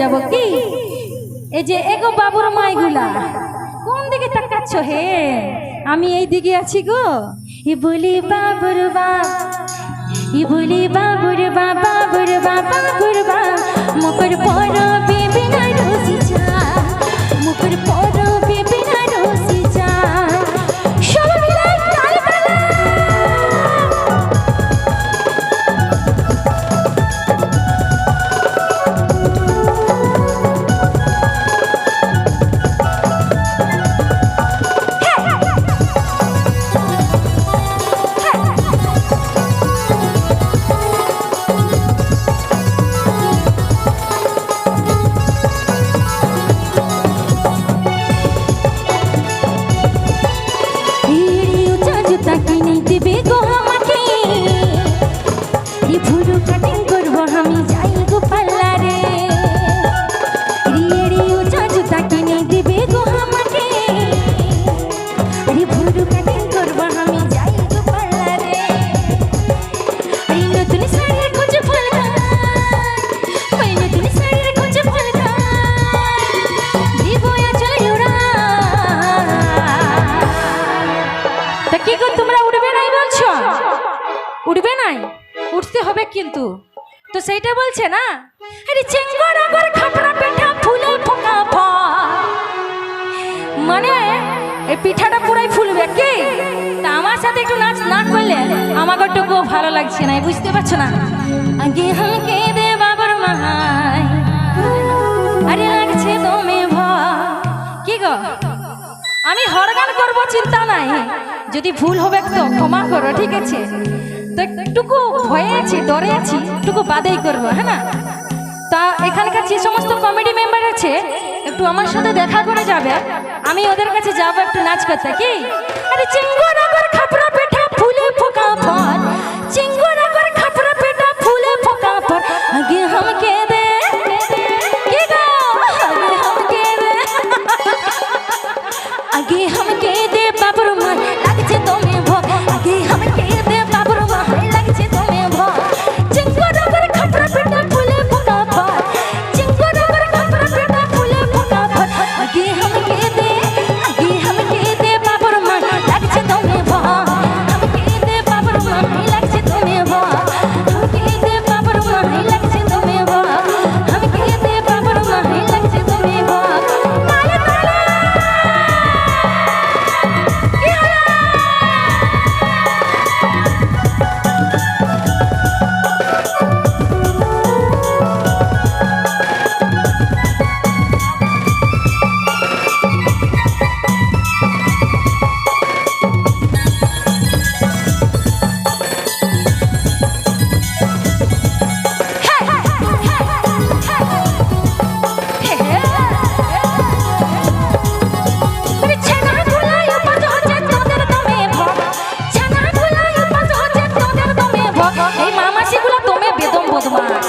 যাব কি? এই যে এগো বাবুর মাইগুলা কোন দিকে তাকাচ্ছ হে? আমি এই দিকে আছি গো। ই বলি বাবুর বা, ই বলি বাবুর বা, বাবুর বা, বাবুর বা, মুখের পর বেবি না রসি যা, মুখের পর বেবি না রসি যা। সবাই মিলে তালি বাজা। উঠবে নাই, উঠতে হবে কিন্তু। তো সেইটা বলছে না, আরে চেঙ্গরা গর খাপড়া পিঠা ফুলে ফোকা ফা, মানে এই পিঠাটা পুরাই ফুলবে কি? তা আমার সাথে একটু নাচ না করলে আমাকে একটু ভালো লাগছে না, বুঝতে পারছো না? আগে হামকে দে বাবার মাই, আরে লাগছে তুমি ভয়। কি গো, আমি হরগান করবো, চিন্তা নাই, যদি ভুল হবে তো ক্ষমা করো, ঠিক আছে? তো একটুকু ভয়ে আছি, ডরে আছি, একটুকু বাদেই করবো, হ্যাঁ না? তা এখানকার যে সমস্ত কমেডি মেম্বার আছে একটু আমার সাথে দেখা করে যাবে, আমি ওদের কাছে যাবো একটু নাচ করতে। কি? আরে চিঙ্গুরা করে খাপড়া পেঠা ফুলে ফোকা ফল, চিঙ্গুরা করে খাপড়া পেঠা ফুলে ফোকা ফল, আগে হামকে দে। কি গো, আগে হামকে দে, আগে হামকে দে বাবুর মা, লাগছে তুমি ভোগ, আগে হামকে দে বাবুর মা, লাগছে তুমি ভোগ। চিঙ্গুরা করে খাপড়া পেঠা ফুলে ফোকা ফল, চিঙ্গুরা করে খাপড়া পেঠা ফুলে ফোকা ফল, আগে হামকে দে, আগে হামকে দে বাবুর মা, লাগছে তুমি ভোগ, হামকে দে বাবুর মা, লাগছে তুমি ভোগ, হামকে দে বাবুর মা, লাগছে তুমি ভোগ, হামকে দে বাবুর মা, লাগছে তুমি ভোগ। তালে তালে কি হলো? এই মামাসিগুলো তুমি বেদম বদমাস।